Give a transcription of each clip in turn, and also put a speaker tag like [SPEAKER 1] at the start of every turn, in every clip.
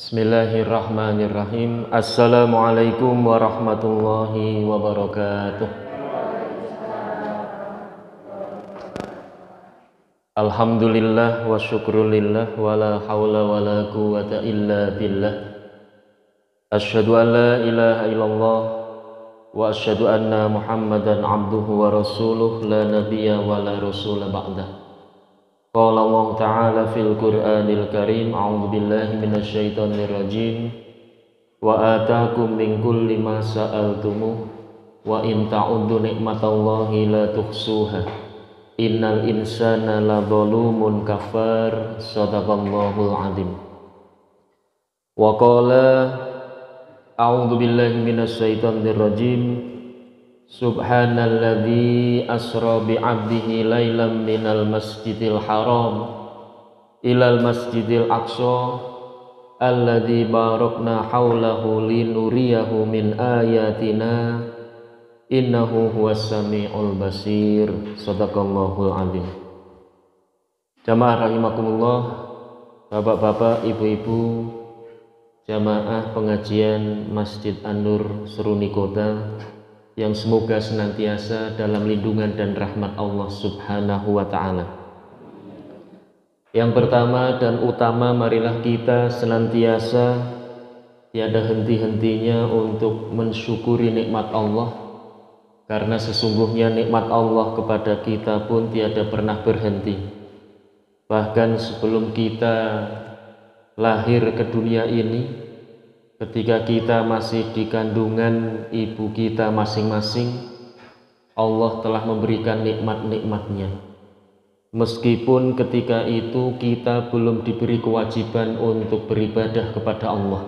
[SPEAKER 1] Bismillahirrahmanirrahim. Assalamualaikum warahmatullahi wabarakatuh. Alhamdulillah wa syukrulillah wa la hawla wa la quwwata illa billah. Asyhadu an la ilaha illallah wa asyhadu anna Muhammadan abduhu wa rasuluh la nabiyya wa la rasula ba'dah. Qala Allah Ta'ala fil Qur'anil Karim, a'udzu billahi minasyaitonir rajim. Wa ataakum min kulli ma sa'altumuh wa in ta'uddu nikmatallahi la tuhsuha. Innal insana la zalumun kafar. Shadaqallahul azim. Wa qala a'udzu billahi minasyaitonir rajim. Subhanalladzi asra bi'abdihi lailam minal masjidil haram ilal masjidil aqsa alladzi barakna haulahu linuriyahu min ayatina innahu huwas samiul basir. Shadaqallahul azim. Jamaah rahimakumullah, bapak-bapak, ibu-ibu, jamaah pengajian Masjid An-Nur Seruni Kota yang semoga senantiasa dalam lindungan dan rahmat Allah Subhanahu wa ta'ala. Yang pertama dan utama, marilah kita senantiasa tiada henti-hentinya untuk mensyukuri nikmat Allah, karena sesungguhnya nikmat Allah kepada kita pun tiada pernah berhenti. Bahkan sebelum kita lahir ke dunia ini, ketika kita masih di kandungan ibu kita masing-masing, Allah telah memberikan nikmat-nikmatnya. Meskipun ketika itu kita belum diberi kewajiban untuk beribadah kepada Allah,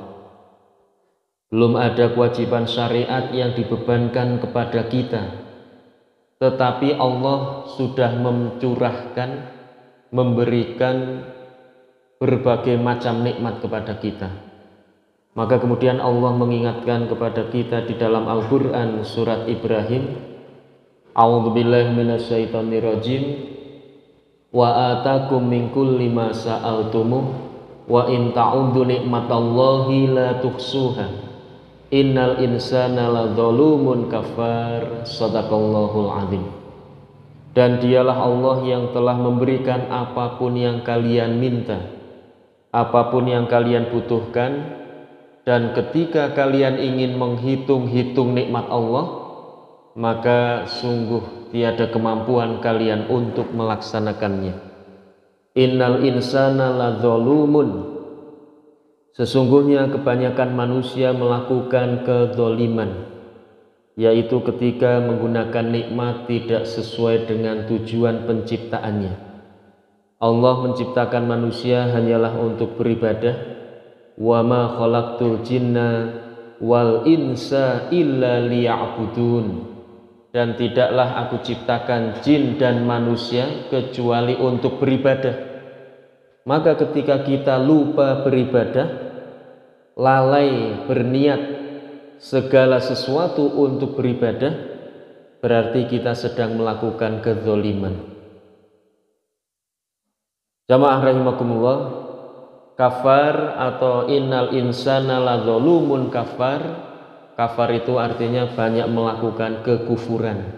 [SPEAKER 1] belum ada kewajiban syariat yang dibebankan kepada kita, tetapi Allah sudah mencurahkan, memberikan berbagai macam nikmat kepada kita. Maka kemudian Allah mengingatkan kepada kita di dalam Al-Quran surat Ibrahim, a'udzubillahi minasyaitonirrajim, wa atakum min kulli ma sa'altumuh wa in ta'uddu nikmatallahi la tuhsuha innal insana la zalumun kafar. Shadaqallahul azim. Dan dialah Allah yang telah memberikan apapun yang kalian minta, apapun yang kalian butuhkan. Dan ketika kalian ingin menghitung-hitung nikmat Allah, maka sungguh tiada kemampuan kalian untuk melaksanakannya. Innal insana ladzalumun. Sesungguhnya kebanyakan manusia melakukan kedzaliman, yaitu ketika menggunakan nikmat tidak sesuai dengan tujuan penciptaannya. Allah menciptakan manusia hanyalah untuk beribadah. Wa ma khalaqtul jinna wal insa illa liya'budun. Dan tidaklah aku ciptakan jin dan manusia kecuali untuk beribadah. Maka ketika kita lupa beribadah, lalai berniat segala sesuatu untuk beribadah, berarti kita sedang melakukan kezaliman. Jamaah rahimakumullah, kafar atau innal insana ladzalumun kafar. Kafar itu artinya banyak melakukan kekufuran.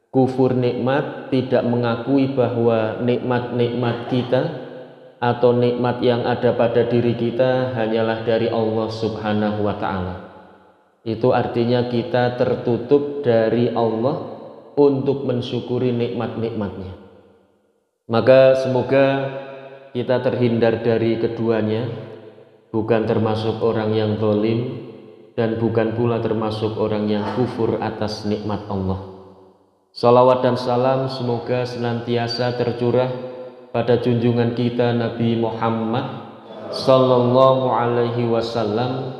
[SPEAKER 1] Kufur nikmat, tidak mengakui bahwa nikmat-nikmat kita atau nikmat yang ada pada diri kita hanyalah dari Allah Subhanahu wa ta'ala. Itu artinya kita tertutup dari Allah untuk mensyukuri nikmat-nikmatnya. Maka semoga kita terhindar dari keduanya, bukan termasuk orang yang zalim dan bukan pula termasuk orang yang kufur atas nikmat Allah. Salawat dan salam semoga senantiasa tercurah pada junjungan kita Nabi Muhammad sallallahu alaihi wasallam,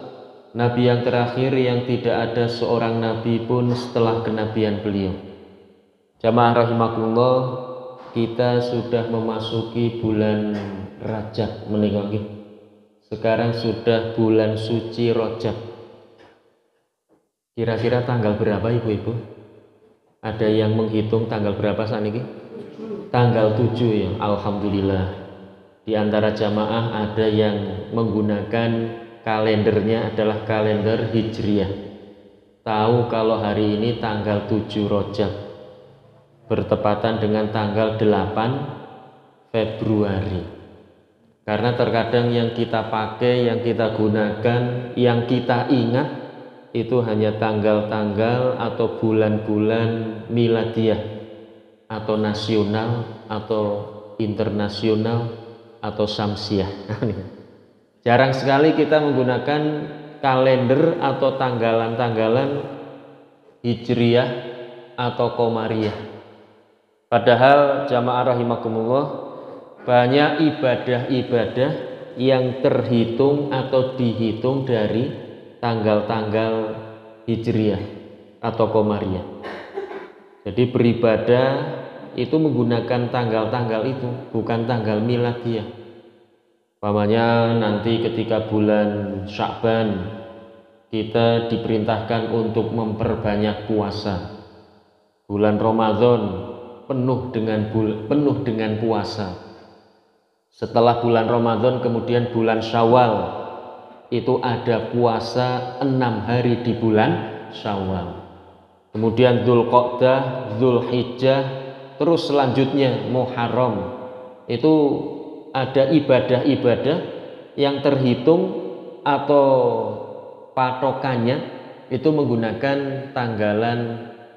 [SPEAKER 1] Nabi yang terakhir yang tidak ada seorang nabi pun setelah kenabian beliau. Jamaah rahimakumullah, kita sudah memasuki bulan Rajab menika. Sekarang sudah bulan suci Rajab. Kira-kira tanggal berapa ibu-ibu? Ada yang menghitung tanggal berapa saat ini? Tanggal 7 ya, alhamdulillah. Di antara jamaah ada yang menggunakan kalendernya adalah kalender Hijriah. Tahu kalau hari ini tanggal 7 Rajab, bertepatan dengan tanggal 8 Februari. Karena terkadang yang kita pakai, yang kita gunakan, yang kita ingat itu hanya tanggal-tanggal atau bulan-bulan miladiah atau nasional atau internasional atau samsiah. Jarang sekali kita menggunakan kalender atau tanggalan-tanggalan Hijriah atau Qamariyah. Padahal jamaah rahimakumullah, banyak ibadah-ibadah yang terhitung atau dihitung dari tanggal-tanggal Hijriah atau Qamariyah. Jadi beribadah itu menggunakan tanggal-tanggal itu, bukan tanggal miladiah. Umpamanya nanti ketika bulan Sya'ban kita diperintahkan untuk memperbanyak puasa. Bulan Ramadan penuh dengan puasa. Setelah bulan Ramadan kemudian bulan Syawal, itu ada puasa 6 hari di bulan Syawal. Kemudian Dzulqa'dah, Dzulhijjah, terus selanjutnya Muharram. Itu ada ibadah-ibadah yang terhitung atau patokannya itu menggunakan tanggalan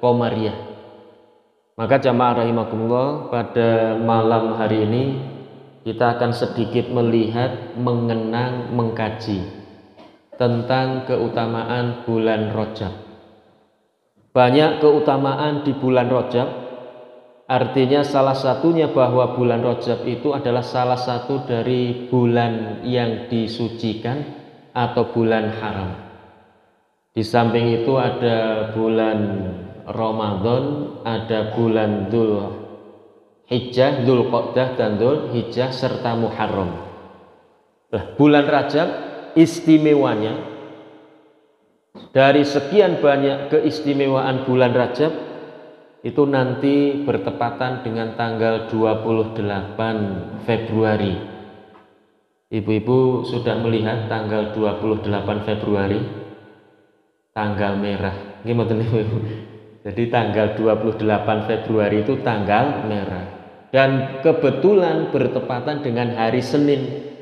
[SPEAKER 1] Qamariyah. Maka jamaah rahimakumullah, pada malam hari ini kita akan sedikit melihat, mengenang, mengkaji tentang keutamaan bulan Rajab. Banyak keutamaan di bulan Rajab, artinya salah satunya bahwa bulan Rajab itu adalah salah satu dari bulan yang disucikan atau bulan haram. Di samping itu ada bulan Ramadan, ada bulan Dzulhijjah, Dzulqa'dah dan Dzulhijjah serta Muharram. Bulan Rajab istimewanya, dari sekian banyak keistimewaan bulan Rajab itu nanti bertepatan dengan tanggal 28 Februari. Ibu-ibu sudah melihat tanggal 28 Februari, tanggal merah. Gimana ibu? Jadi tanggal 28 Februari itu tanggal merah. Dan kebetulan bertepatan dengan hari Senin.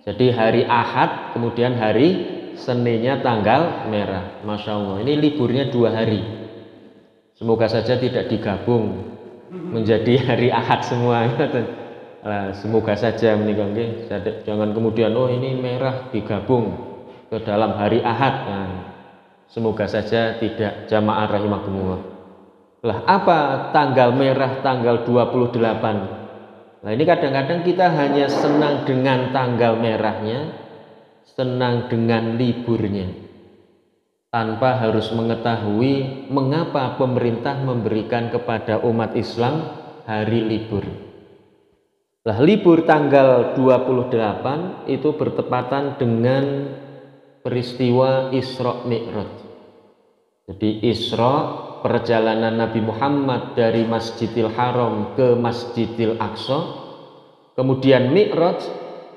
[SPEAKER 1] Jadi hari Ahad, kemudian hari Seninnya tanggal merah. Masya Allah, ini liburnya 2 hari. Semoga saja tidak digabung menjadi hari Ahad semua. Semoga saja menikah. Jangan kemudian ini merah digabung ke dalam hari Ahad. Semoga saja tidak, jamaah rahimakumullah. Apa tanggal merah tanggal 28? Ini kadang-kadang kita hanya senang dengan tanggal merahnya, senang dengan liburnya, tanpa harus mengetahui mengapa pemerintah memberikan kepada umat Islam hari libur. Libur tanggal 28 itu bertepatan dengan peristiwa Isra Mi'raj. Jadi Isra, perjalanan Nabi Muhammad dari Masjidil Haram ke Masjidil Aqsa. Kemudian Mi'raj,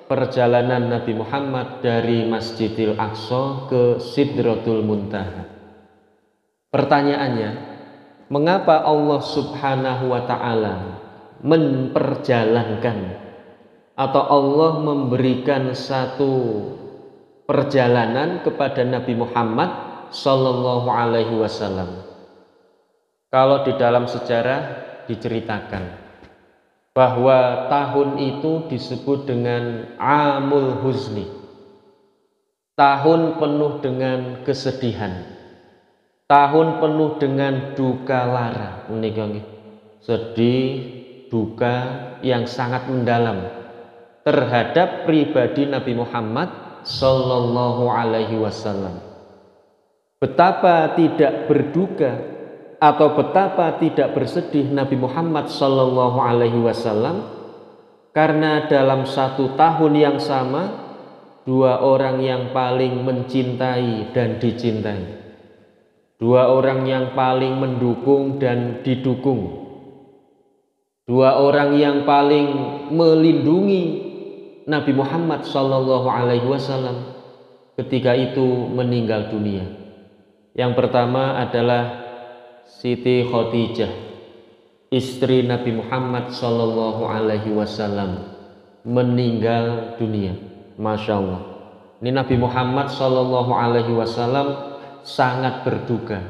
[SPEAKER 1] perjalanan Nabi Muhammad dari Masjidil Aqsa ke Sidratul Muntaha. Pertanyaannya, mengapa Allah Subhanahu wa ta'ala memperjalankan atau Allah memberikan satu perjalanan kepada Nabi Muhammad Sallallahu Alaihi Wasallam? Kalau di dalam sejarah diceritakan bahwa tahun itu disebut dengan Amul Huzni, tahun penuh dengan kesedihan, tahun penuh dengan duka lara, sedih, duka yang sangat mendalam terhadap pribadi Nabi Muhammad Sallallahu Alaihi Wasallam. Betapa tidak berduka atau betapa tidak bersedih Nabi Muhammad Sallallahu Alaihi Wasallam karena dalam satu tahun yang sama dua orang yang paling mencintai dan dicintai, dua orang yang paling mendukung dan didukung, dua orang yang paling melindungi Nabi Muhammad Sallallahu Alaihi Wasallam ketika itu meninggal dunia. Yang pertama adalah Siti Khadijah, istri Nabi Muhammad Sallallahu Alaihi Wasallam, meninggal dunia. Masya Allah. Ini Nabi Muhammad Sallallahu Alaihi Wasallam sangat berduka,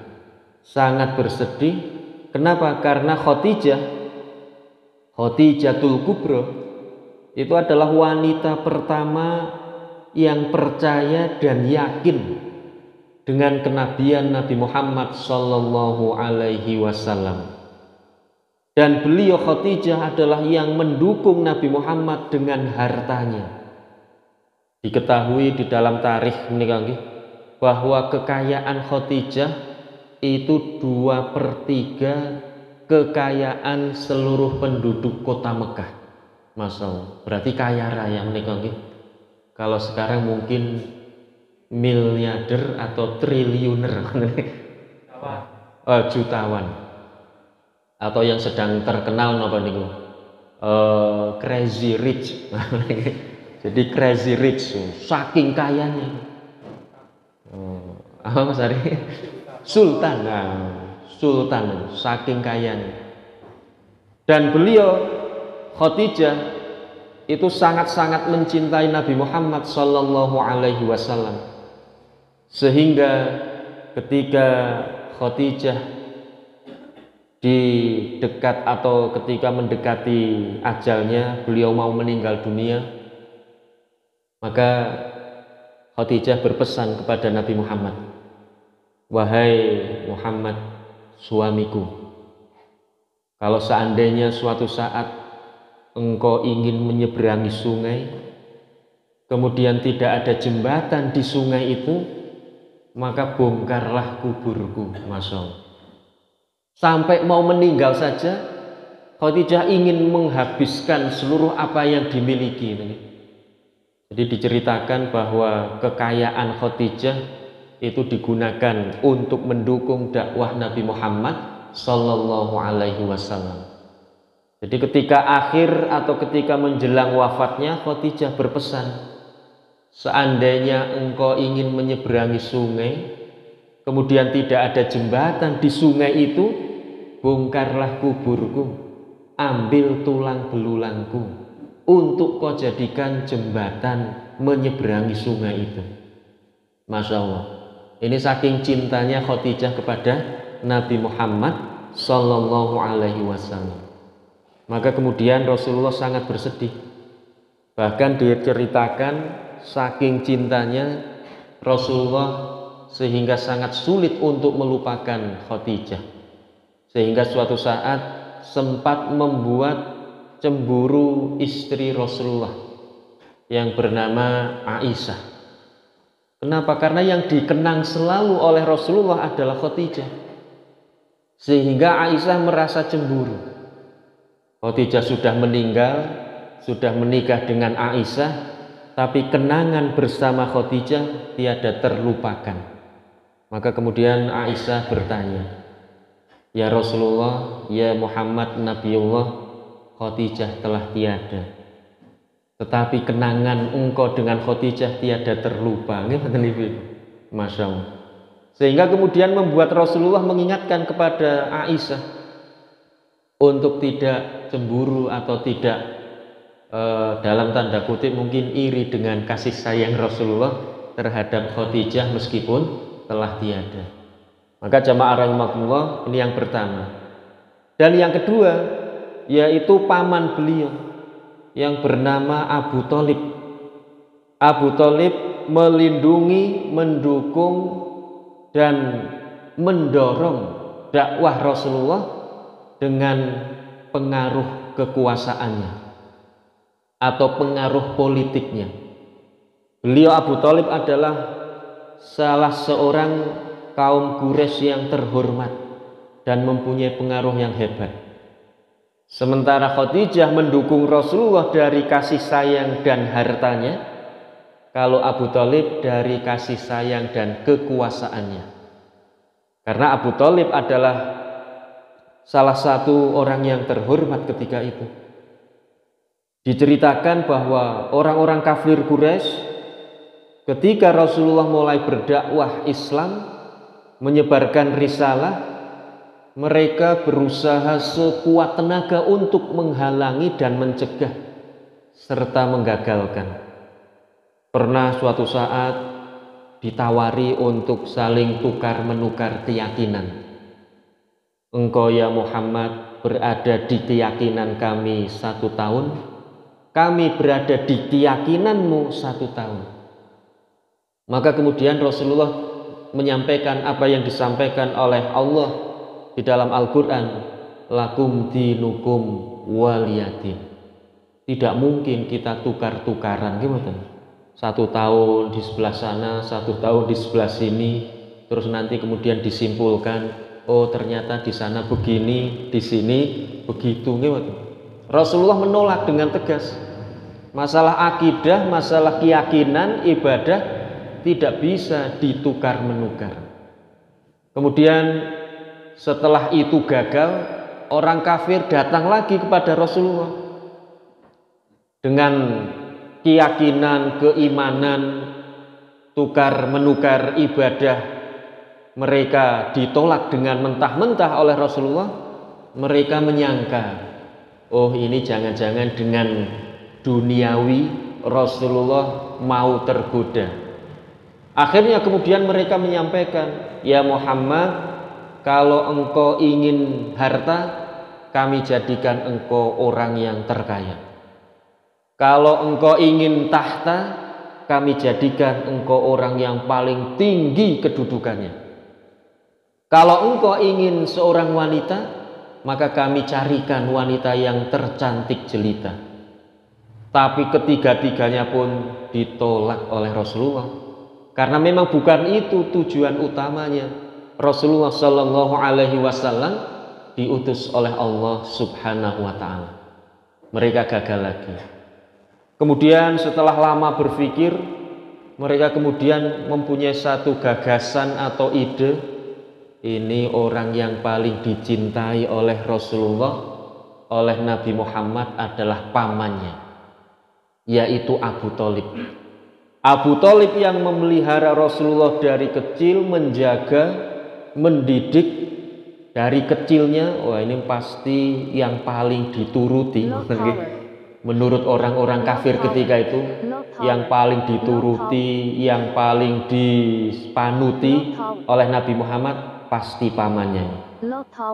[SPEAKER 1] sangat bersedih. Kenapa? Karena Khadijatul Kubra itu adalah wanita pertama yang percaya dan yakin dengan kenabian Nabi Muhammad Sallallahu Alaihi Wasallam. Dan beliau Khadijah adalah yang mendukung Nabi Muhammad dengan hartanya. Diketahui di dalam tarikh menikah bahwa kekayaan Khadijah itu 2/3 kekayaan seluruh penduduk kota Mekah. Masya Allah, berarti kaya raya menikah. Kalau sekarang mungkin miliarder atau triliuner, jutawan, atau yang sedang terkenal apa niku, crazy rich. Jadi crazy rich, saking kayanya. Apa Mas Ari? Sultan, sultan, saking kayanya. Dan beliau Khadijah itu sangat-sangat mencintai Nabi Muhammad Sallallahu Alaihi Wasallam, sehingga ketika Khadijah di dekat atau ketika mendekati ajalnya, beliau mau meninggal dunia, maka Khadijah berpesan kepada Nabi Muhammad, wahai Muhammad, suamiku, kalau seandainya suatu saat engkau ingin menyeberangi sungai, kemudian tidak ada jembatan di sungai itu, maka bongkarlah kuburku. Masya Allah. Sampai mau meninggal saja, Khadijah ingin menghabiskan seluruh apa yang dimiliki. Jadi diceritakan bahwa kekayaan Khadijah itu digunakan untuk mendukung dakwah Nabi Muhammad Sallallahu Alaihi Wasallam. Jadi ketika akhir atau ketika menjelang wafatnya, Khadijah berpesan, seandainya engkau ingin menyeberangi sungai, kemudian tidak ada jembatan di sungai itu, bongkarlah kuburku, ambil tulang belulangku, untuk kau jadikan jembatan menyeberangi sungai itu. Masya Allah. Ini saking cintanya Khadijah kepada Nabi Muhammad Sallallahu Alaihi Wasallam. Maka kemudian Rasulullah sangat bersedih. Bahkan diceritakan saking cintanya Rasulullah sehingga sangat sulit untuk melupakan Khadijah. Sehingga suatu saat sempat membuat cemburu istri Rasulullah yang bernama Aisyah. Kenapa? Karena yang dikenang selalu oleh Rasulullah adalah Khadijah. Sehingga Aisyah merasa cemburu. Khadijah sudah meninggal, sudah menikah dengan Aisyah, tapi kenangan bersama Khadijah tiada terlupakan. Maka kemudian Aisyah bertanya, ya Rasulullah, ya Muhammad Nabiullah, Khadijah telah tiada, tetapi kenangan engkau dengan Khadijah tiada terlupa. Masya Allah. Sehingga kemudian membuat Rasulullah mengingatkan kepada Aisyah untuk tidak cemburu atau tidak dalam tanda kutip mungkin iri dengan kasih sayang Rasulullah terhadap Khadijah meskipun telah tiada. Maka jamaah rahimakumullah, ini yang pertama. Dan yang kedua yaitu paman beliau yang bernama Abu Thalib. Abu Thalib melindungi, mendukung dan mendorong dakwah Rasulullah dengan pengaruh kekuasaannya atau pengaruh politiknya. Beliau Abu Thalib adalah salah seorang kaum Quraisy yang terhormat dan mempunyai pengaruh yang hebat. Sementara Khadijah mendukung Rasulullah dari kasih sayang dan hartanya, kalau Abu Thalib dari kasih sayang dan kekuasaannya. Karena Abu Thalib adalah salah satu orang yang terhormat ketika itu. Diceritakan bahwa orang-orang kafir Quraisy ketika Rasulullah mulai berdakwah Islam, menyebarkan risalah, mereka berusaha sekuat tenaga untuk menghalangi dan mencegah serta menggagalkan. Pernah suatu saat ditawari untuk saling tukar menukar keyakinan. Engkau ya Muhammad berada di keyakinan kami 1 tahun, kami berada di keyakinanmu 1 tahun. Maka kemudian Rasulullah menyampaikan apa yang disampaikan oleh Allah di dalam Al-Quran, lakum dinukum waliyadin. Tidak mungkin kita tukar-tukaran, gimana? 1 tahun di sebelah sana, 1 tahun di sebelah sini, terus nanti kemudian disimpulkan, oh ternyata di sana begini, di sini begitu, gimana? Rasulullah menolak dengan tegas. Masalah akidah, masalah keyakinan, ibadah tidak bisa ditukar-menukar. Kemudian setelah itu gagal, orang kafir datang lagi kepada Rasulullah dengan keyakinan, keimanan, tukar-menukar ibadah. Mereka ditolak dengan mentah-mentah oleh Rasulullah. Mereka menyangka, oh ini jangan-jangan dengan duniawi Rasulullah mau tergoda. Akhirnya kemudian mereka menyampaikan, ya Muhammad, kalau engkau ingin harta, kami jadikan engkau orang yang terkaya. Kalau engkau ingin tahta, kami jadikan engkau orang yang paling tinggi kedudukannya. Kalau engkau ingin seorang wanita, maka kami carikan wanita yang tercantik jelita. Tapi ketiga-tiganya pun ditolak oleh Rasulullah, karena memang bukan itu tujuan utamanya. Rasulullah Shallallahu Alaihi Wasallam diutus oleh Allah Subhanahu Wa Taala. Mereka gagal lagi. Kemudian setelah lama berpikir, mereka kemudian mempunyai satu gagasan atau ide. Ini orang yang paling dicintai oleh Rasulullah, oleh Nabi Muhammad adalah pamannya, yaitu Abu Thalib. Abu Thalib yang memelihara Rasulullah dari kecil, menjaga, mendidik dari kecilnya. Wah, ini pasti yang paling dituruti. Menurut orang-orang kafir ketika itu, yang paling dituruti, yang paling dipanuti oleh Nabi Muhammad pasti pamannya.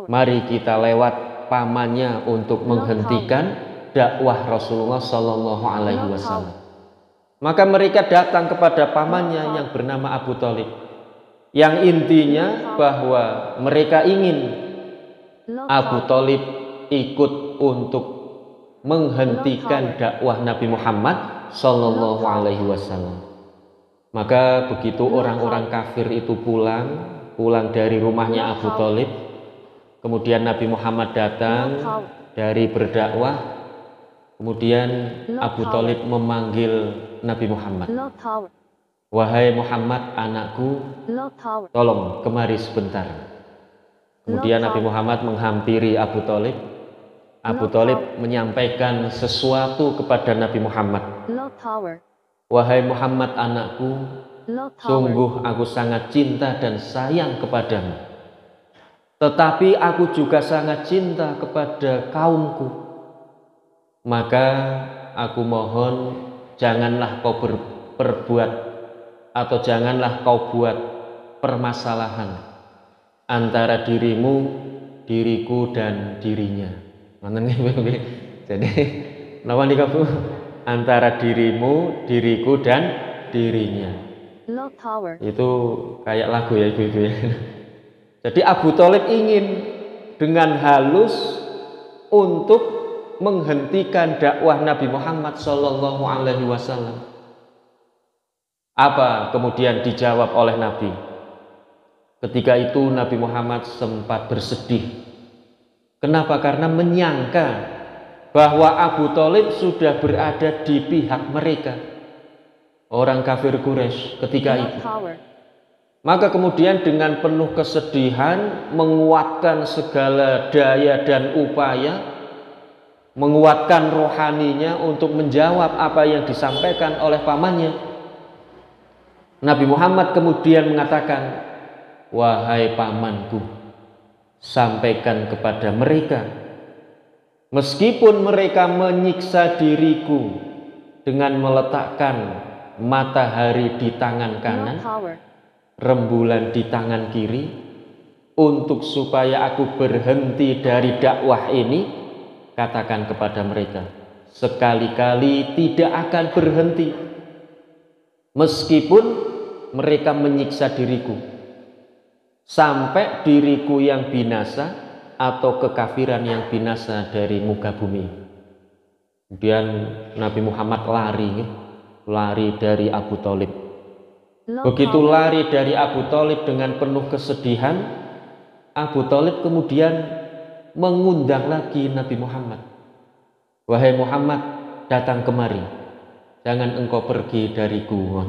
[SPEAKER 1] Mari kita lewat pamannya untuk menghentikan dakwah Rasulullah Shallallahu Alaihi Wasallam. Maka mereka datang kepada pamannya yang bernama Abu Thalib, yang intinya bahwa mereka ingin Abu Thalib ikut untuk menghentikan dakwah Nabi Muhammad Shallallahu Alaihi Wasallam. Maka begitu orang-orang kafir itu pulang dari rumahnya Abu Thalib, kemudian Nabi Muhammad datang dari berdakwah, kemudian Abu Thalib memanggil Nabi Muhammad, wahai Muhammad anakku, tolong kemari sebentar. Kemudian Nabi Muhammad menghampiri Abu Thalib. Abu Thalib menyampaikan sesuatu kepada Nabi Muhammad, wahai Muhammad anakku, sungguh aku sangat cinta dan sayang kepadamu, tetapi aku juga sangat cinta kepada kaumku. Maka aku mohon janganlah kau berbuat atau janganlah kau buat permasalahan antara dirimu, diriku dan dirinya. Jadi lawan dikaku antara dirimu, diriku dan dirinya. Itu kayak lagu ya ibu-ibu ya. Jadi Abu Thalib ingin dengan halus untuk menghentikan dakwah Nabi Muhammad Shallallahu Alaihi Wasallam. Apa kemudian dijawab oleh Nabi? Ketika itu Nabi Muhammad sempat bersedih. Kenapa? Karena menyangka bahwa Abu Thalib sudah berada di pihak mereka, orang kafir Quraisy ketika itu. Maka kemudian dengan penuh kesedihan, menguatkan segala daya dan upaya, menguatkan rohaninya untuk menjawab apa yang disampaikan oleh pamannya, Nabi Muhammad kemudian mengatakan, wahai pamanku, sampaikan kepada mereka, meskipun mereka menyiksa diriku dengan meletakkan matahari di tangan kanan, rembulan di tangan kiri, untuk supaya aku berhenti dari dakwah ini, katakan kepada mereka, sekali-kali tidak akan berhenti meskipun mereka menyiksa diriku sampai diriku yang binasa atau kekafiran yang binasa dari muka bumi. Kemudian Nabi Muhammad lari dari Abu Thalib. Begitu lari dari Abu Thalib dengan penuh kesedihan, Abu Thalib kemudian mengundang lagi Nabi Muhammad. Wahai Muhammad, datang kemari, jangan engkau pergi dariku.